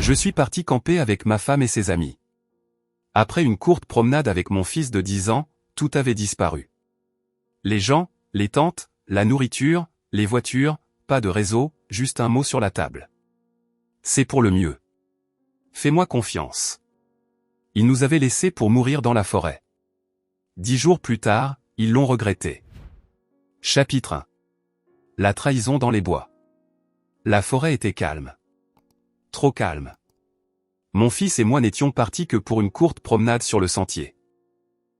Je suis parti camper avec ma femme et ses amis. Après une courte promenade avec mon fils de 10 ans, tout avait disparu. Les gens, les tentes, la nourriture, les voitures, pas de réseau, juste un mot sur la table. C'est pour le mieux. Fais-moi confiance. Ils nous avaient laissés pour mourir dans la forêt. 10 jours plus tard, ils l'ont regretté. Chapitre 1. La trahison dans les bois. La forêt était calme. Trop calme. Mon fils et moi n'étions partis que pour une courte promenade sur le sentier.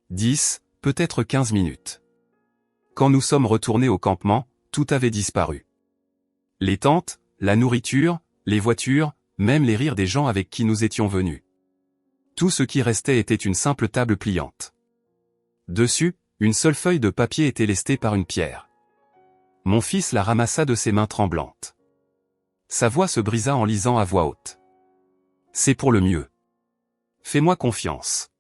10, peut-être 15 minutes. Quand nous sommes retournés au campement, tout avait disparu. Les tentes, la nourriture, les voitures, même les rires des gens avec qui nous étions venus. Tout ce qui restait était une simple table pliante. Dessus, une seule feuille de papier était lestée par une pierre. Mon fils la ramassa de ses mains tremblantes. Sa voix se brisa en lisant à voix haute. C'est pour le mieux. Fais-moi confiance.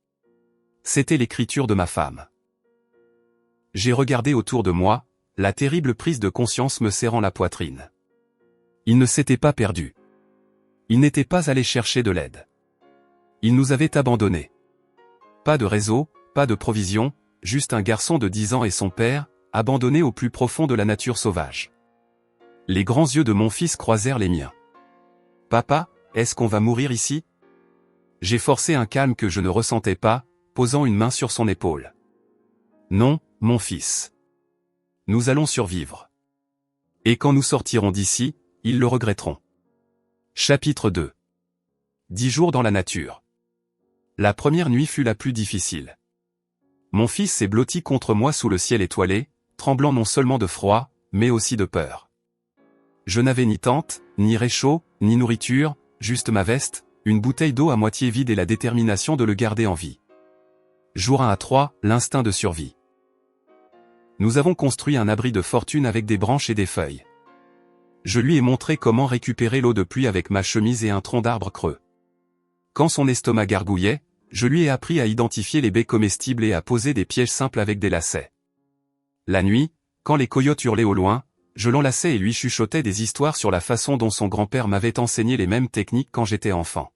C'était l'écriture de ma femme. J'ai regardé autour de moi, la terrible prise de conscience me serrant la poitrine. Il ne s'était pas perdu. Il n'était pas allé chercher de l'aide. Il nous avait abandonnés. Pas de réseau, pas de provisions, juste un garçon de 10 ans et son père, abandonnés au plus profond de la nature sauvage. Les grands yeux de mon fils croisèrent les miens. « Papa, est-ce qu'on va mourir ici ?» J'ai forcé un calme que je ne ressentais pas, posant une main sur son épaule. « Non, mon fils. Nous allons survivre. Et quand nous sortirons d'ici, ils le regretteront. » Chapitre 2. 10 jours dans la nature. La première nuit fut la plus difficile. Mon fils s'est blotti contre moi sous le ciel étoilé, tremblant non seulement de froid, mais aussi de peur. Je n'avais ni tente, ni réchaud, ni nourriture, juste ma veste, une bouteille d'eau à moitié vide et la détermination de le garder en vie. Jour 1 à 3, l'instinct de survie. Nous avons construit un abri de fortune avec des branches et des feuilles. Je lui ai montré comment récupérer l'eau de pluie avec ma chemise et un tronc d'arbre creux. Quand son estomac gargouillait, je lui ai appris à identifier les baies comestibles et à poser des pièges simples avec des lacets. La nuit, quand les coyotes hurlaient au loin, je l'enlaçais et lui chuchotais des histoires sur la façon dont son grand-père m'avait enseigné les mêmes techniques quand j'étais enfant.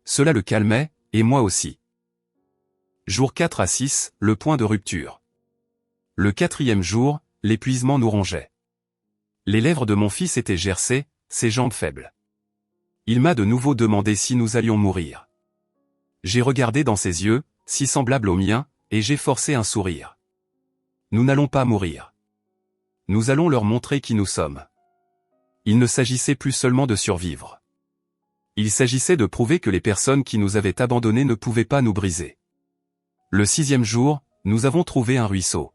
Cela le calmait, et moi aussi. Jour 4 à 6, le point de rupture. Le 4e jour, l'épuisement nous rongeait. Les lèvres de mon fils étaient gercées, ses jambes faibles. Il m'a de nouveau demandé si nous allions mourir. J'ai regardé dans ses yeux, si semblables aux miens, et j'ai forcé un sourire. Nous n'allons pas mourir. Nous allons leur montrer qui nous sommes. Il ne s'agissait plus seulement de survivre. Il s'agissait de prouver que les personnes qui nous avaient abandonnés ne pouvaient pas nous briser. Le 6e jour, nous avons trouvé un ruisseau.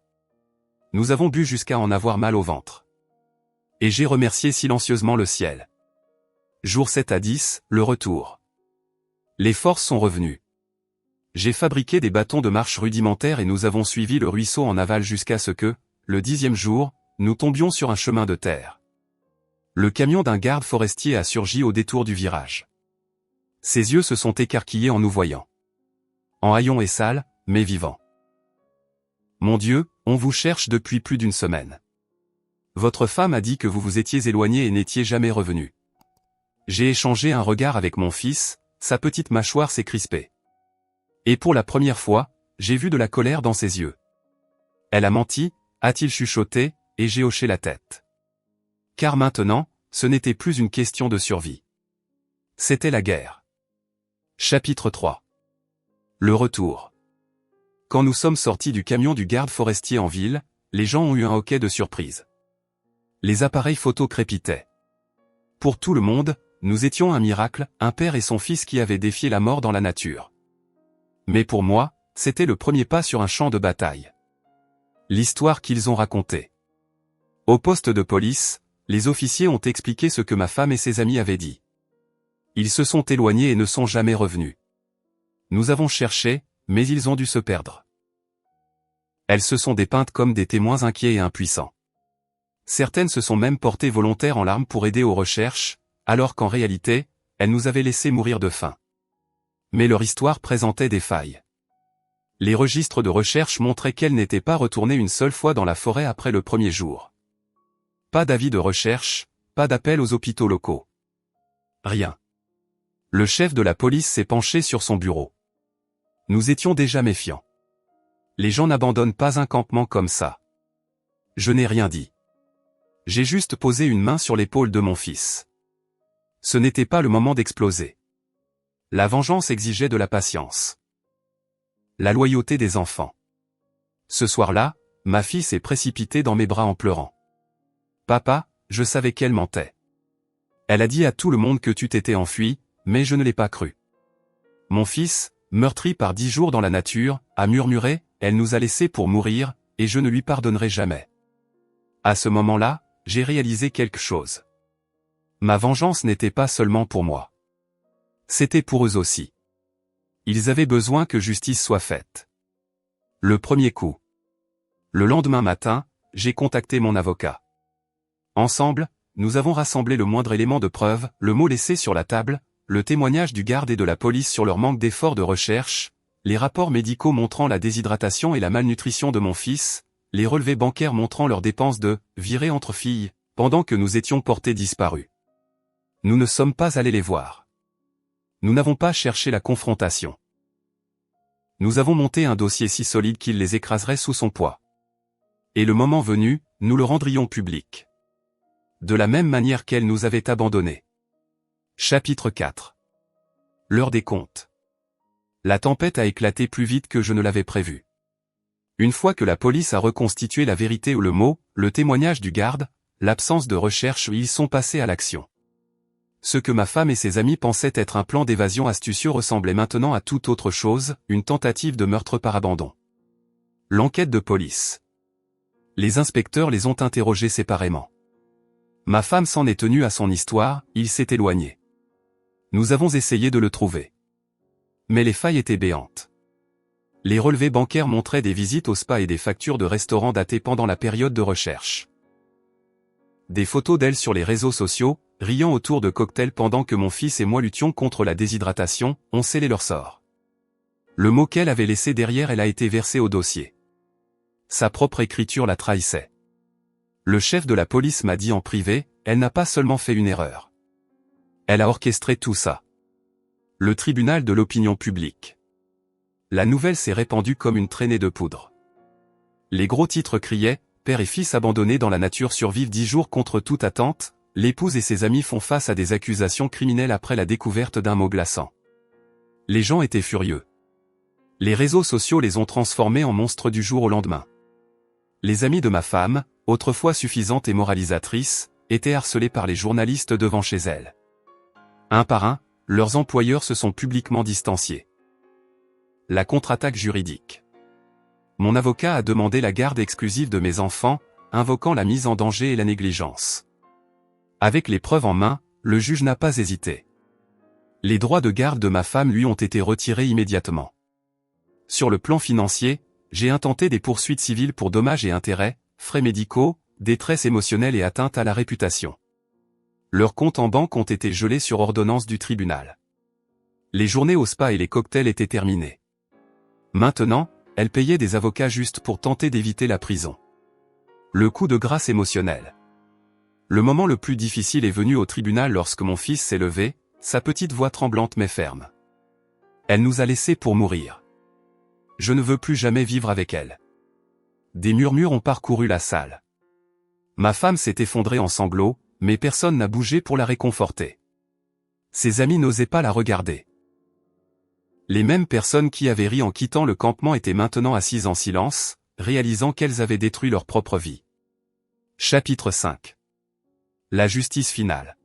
Nous avons bu jusqu'à en avoir mal au ventre. Et j'ai remercié silencieusement le ciel. Jour 7 à 10, le retour. Les forces sont revenues. J'ai fabriqué des bâtons de marche rudimentaires et nous avons suivi le ruisseau en aval jusqu'à ce que, le 10e jour, nous tombions sur un chemin de terre. Le camion d'un garde forestier a surgi au détour du virage. Ses yeux se sont écarquillés en nous voyant. En haillons et sale, mais vivant. Mon Dieu, on vous cherche depuis plus d'une semaine. Votre femme a dit que vous vous étiez éloigné et n'étiez jamais revenu. J'ai échangé un regard avec mon fils, sa petite mâchoire s'est crispée. Et pour la première fois, j'ai vu de la colère dans ses yeux. Elle a menti, a-t-il chuchoté, et j'ai hoché la tête. Car maintenant, ce n'était plus une question de survie. C'était la guerre. Chapitre 3. Le retour. Quand nous sommes sortis du camion du garde forestier en ville, les gens ont eu un hoquet de surprise. Les appareils photo crépitaient. Pour tout le monde, nous étions un miracle, un père et son fils qui avaient défié la mort dans la nature. Mais pour moi, c'était le premier pas sur un champ de bataille. L'histoire qu'ils ont racontée. Au poste de police, les officiers ont expliqué ce que ma femme et ses amis avaient dit. Ils se sont éloignés et ne sont jamais revenus. Nous avons cherché, mais ils ont dû se perdre. Elles se sont dépeintes comme des témoins inquiets et impuissants. Certaines se sont même portées volontaires en larmes pour aider aux recherches, alors qu'en réalité, elles nous avaient laissé mourir de faim. Mais leur histoire présentait des failles. Les registres de recherche montraient qu'elles n'étaient pas retournées une seule fois dans la forêt après le premier jour. Pas d'avis de recherche, pas d'appel aux hôpitaux locaux. Rien. Le chef de la police s'est penché sur son bureau. Nous étions déjà méfiants. Les gens n'abandonnent pas un campement comme ça. Je n'ai rien dit. J'ai juste posé une main sur l'épaule de mon fils. Ce n'était pas le moment d'exploser. La vengeance exigeait de la patience. La loyauté des enfants. Ce soir-là, ma fille s'est précipitée dans mes bras en pleurant. Papa, je savais qu'elle mentait. Elle a dit à tout le monde que tu t'étais enfui, mais je ne l'ai pas cru. Mon fils, meurtri par 10 jours dans la nature, a murmuré, elle nous a laissés pour mourir, et je ne lui pardonnerai jamais. À ce moment-là, j'ai réalisé quelque chose. Ma vengeance n'était pas seulement pour moi. C'était pour eux aussi. Ils avaient besoin que justice soit faite. Le premier coup. Le lendemain matin, j'ai contacté mon avocat. Ensemble, nous avons rassemblé le moindre élément de preuve, le mot laissé sur la table, le témoignage du garde et de la police sur leur manque d'efforts de recherche, les rapports médicaux montrant la déshydratation et la malnutrition de mon fils, les relevés bancaires montrant leurs dépenses de « virée entre filles », pendant que nous étions portés disparus. Nous ne sommes pas allés les voir. Nous n'avons pas cherché la confrontation. Nous avons monté un dossier si solide qu'il les écraserait sous son poids. Et le moment venu, nous le rendrions public. De la même manière qu'elle nous avait abandonnés. Chapitre 4. L'heure des comptes. La tempête a éclaté plus vite que je ne l'avais prévu. Une fois que la police a reconstitué la vérité ou le mot, le témoignage du garde, l'absence de recherche, ils sont passés à l'action. Ce que ma femme et ses amis pensaient être un plan d'évasion astucieux ressemblait maintenant à toute autre chose, une tentative de meurtre par abandon. L'enquête de police. Les inspecteurs les ont interrogés séparément. Ma femme s'en est tenue à son histoire, il s'est éloigné. Nous avons essayé de le trouver. Mais les failles étaient béantes. Les relevés bancaires montraient des visites au spa et des factures de restaurants datées pendant la période de recherche. Des photos d'elle sur les réseaux sociaux, riant autour de cocktails pendant que mon fils et moi luttions contre la déshydratation, ont scellé leur sort. Le mot qu'elle avait laissé derrière elle a été versé au dossier. Sa propre écriture la trahissait. Le chef de la police m'a dit en privé, elle n'a pas seulement fait une erreur. Elle a orchestré tout ça. Le tribunal de l'opinion publique. La nouvelle s'est répandue comme une traînée de poudre. Les gros titres criaient, père et fils abandonnés dans la nature survivent 10 jours contre toute attente, l'épouse et ses amis font face à des accusations criminelles après la découverte d'un mot glaçant. Les gens étaient furieux. Les réseaux sociaux les ont transformés en monstres du jour au lendemain. Les amis de ma femme, autrefois suffisantes et moralisatrices, étaient harcelés par les journalistes devant chez elle. Un par un, leurs employeurs se sont publiquement distanciés. La contre-attaque juridique. Mon avocat a demandé la garde exclusive de mes enfants, invoquant la mise en danger et la négligence. Avec les preuves en main, le juge n'a pas hésité. Les droits de garde de ma femme lui ont été retirés immédiatement. Sur le plan financier, j'ai intenté des poursuites civiles pour dommages et intérêts, frais médicaux, détresse émotionnelle et atteinte à la réputation. Leurs comptes en banque ont été gelés sur ordonnance du tribunal. Les journées au spa et les cocktails étaient terminées. Maintenant, elle payait des avocats juste pour tenter d'éviter la prison. Le coup de grâce émotionnel. Le moment le plus difficile est venu au tribunal lorsque mon fils s'est levé, sa petite voix tremblante mais ferme. Elle nous a laissés pour mourir. Je ne veux plus jamais vivre avec elle. Des murmures ont parcouru la salle. Ma femme s'est effondrée en sanglots, mais personne n'a bougé pour la réconforter. Ses amis n'osaient pas la regarder. Les mêmes personnes qui avaient ri en quittant le campement étaient maintenant assises en silence, réalisant qu'elles avaient détruit leur propre vie. Chapitre 5. La justice finale.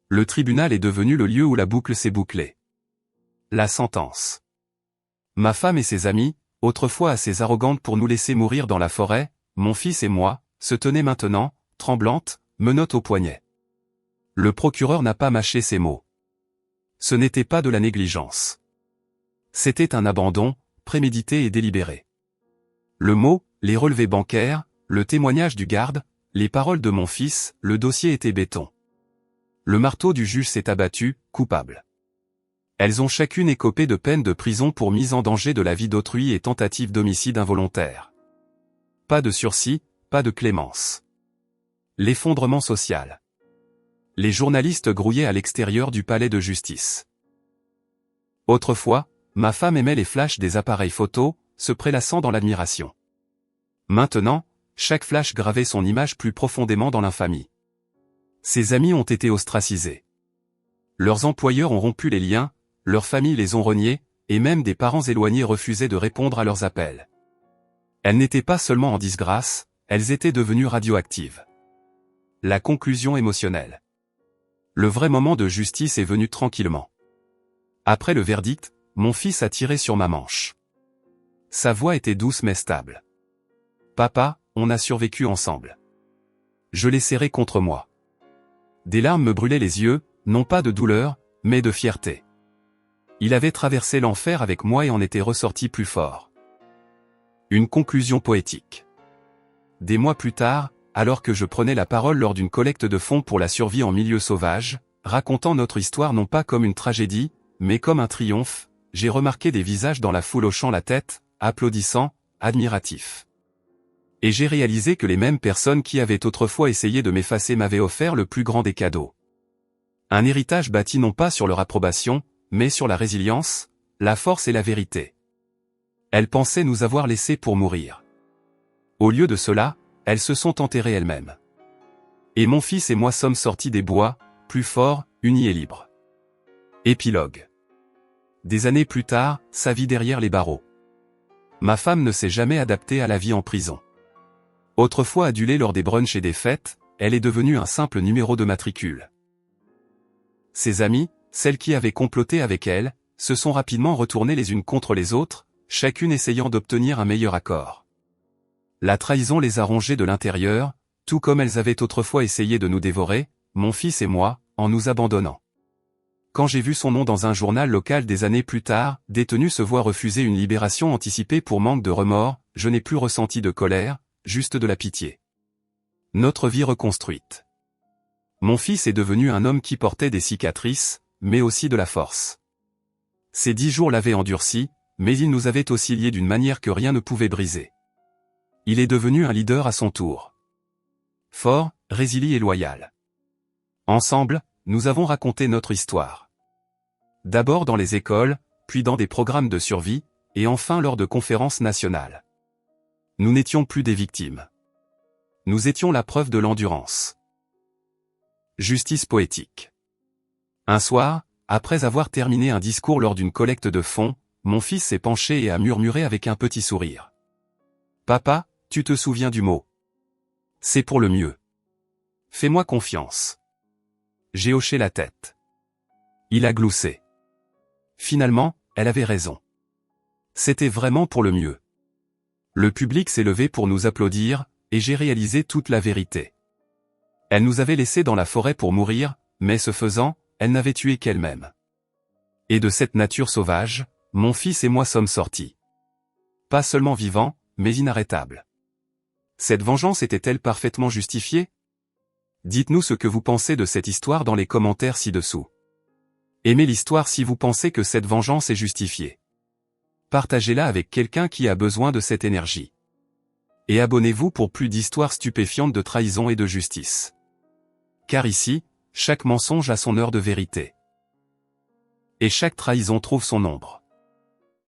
Le tribunal est devenu le lieu où la boucle s'est bouclée. La sentence. Ma femme et ses amis, autrefois assez arrogantes pour nous laisser mourir dans la forêt, mon fils et moi, se tenaient maintenant, tremblantes, menottes au poignet. Le procureur n'a pas mâché ses mots. Ce n'était pas de la négligence. C'était un abandon, prémédité et délibéré. Le mot, les relevés bancaires, le témoignage du garde, les paroles de mon fils, le dossier était béton. Le marteau du juge s'est abattu, coupable. Elles ont chacune écopé de peines de prison pour mise en danger de la vie d'autrui et tentative d'homicide involontaire. Pas de sursis, pas de clémence. L'effondrement social. Les journalistes grouillaient à l'extérieur du palais de justice. Autrefois, ma femme aimait les flashs des appareils photo, se prélassant dans l'admiration. Maintenant, chaque flash gravait son image plus profondément dans l'infamie. Ses amis ont été ostracisés. Leurs employeurs ont rompu les liens, leurs familles les ont reniés, et même des parents éloignés refusaient de répondre à leurs appels. Elles n'étaient pas seulement en disgrâce, elles étaient devenues radioactives. La conclusion émotionnelle. Le vrai moment de justice est venu tranquillement. Après le verdict, mon fils a tiré sur ma manche. Sa voix était douce mais stable. « Papa, on a survécu ensemble. » Je l'ai serré contre moi. Des larmes me brûlaient les yeux, non pas de douleur, mais de fierté. Il avait traversé l'enfer avec moi et en était ressorti plus fort. Une conclusion poétique. Des mois plus tard, alors que je prenais la parole lors d'une collecte de fonds pour la survie en milieu sauvage, racontant notre histoire non pas comme une tragédie, mais comme un triomphe, j'ai remarqué des visages dans la foule hochant la tête, applaudissant, admiratifs. Et j'ai réalisé que les mêmes personnes qui avaient autrefois essayé de m'effacer m'avaient offert le plus grand des cadeaux. Un héritage bâti non pas sur leur approbation, mais sur la résilience, la force et la vérité. Elles pensaient nous avoir laissés pour mourir. Au lieu de cela, elles se sont enterrées elles-mêmes. Et mon fils et moi sommes sortis des bois, plus forts, unis et libres. Épilogue. Des années plus tard, sa vie derrière les barreaux. Ma femme ne s'est jamais adaptée à la vie en prison. Autrefois adulée lors des brunchs et des fêtes, elle est devenue un simple numéro de matricule. Ses amies, celles qui avaient comploté avec elle, se sont rapidement retournées les unes contre les autres, chacune essayant d'obtenir un meilleur accord. La trahison les a rongées de l'intérieur, tout comme elles avaient autrefois essayé de nous dévorer, mon fils et moi, en nous abandonnant. Quand j'ai vu son nom dans un journal local des années plus tard, détenu se voit refuser une libération anticipée pour manque de remords, je n'ai plus ressenti de colère, juste de la pitié. Notre vie reconstruite. Mon fils est devenu un homme qui portait des cicatrices, mais aussi de la force. Ces 10 jours l'avaient endurci, mais il nous avait aussi liés d'une manière que rien ne pouvait briser. Il est devenu un leader à son tour. Fort, résilient et loyal. Ensemble, nous avons raconté notre histoire. D'abord dans les écoles, puis dans des programmes de survie, et enfin lors de conférences nationales. Nous n'étions plus des victimes. Nous étions la preuve de l'endurance. Justice poétique. Un soir, après avoir terminé un discours lors d'une collecte de fonds, mon fils s'est penché et a murmuré avec un petit sourire. « Papa, tu te souviens du mot. C'est pour le mieux. Fais-moi confiance. » J'ai hoché la tête. Il a gloussé. Finalement, elle avait raison. C'était vraiment pour le mieux. Le public s'est levé pour nous applaudir, et j'ai réalisé toute la vérité. Elle nous avait laissés dans la forêt pour mourir, mais ce faisant, elle n'avait tué qu'elle-même. Et de cette nature sauvage, mon fils et moi sommes sortis. Pas seulement vivants, mais inarrêtables. Cette vengeance était-elle parfaitement justifiée? Dites-nous ce que vous pensez de cette histoire dans les commentaires ci-dessous. Aimez l'histoire si vous pensez que cette vengeance est justifiée. Partagez-la avec quelqu'un qui a besoin de cette énergie. Et abonnez-vous pour plus d'histoires stupéfiantes de trahison et de justice. Car ici, chaque mensonge a son heure de vérité. Et chaque trahison trouve son ombre.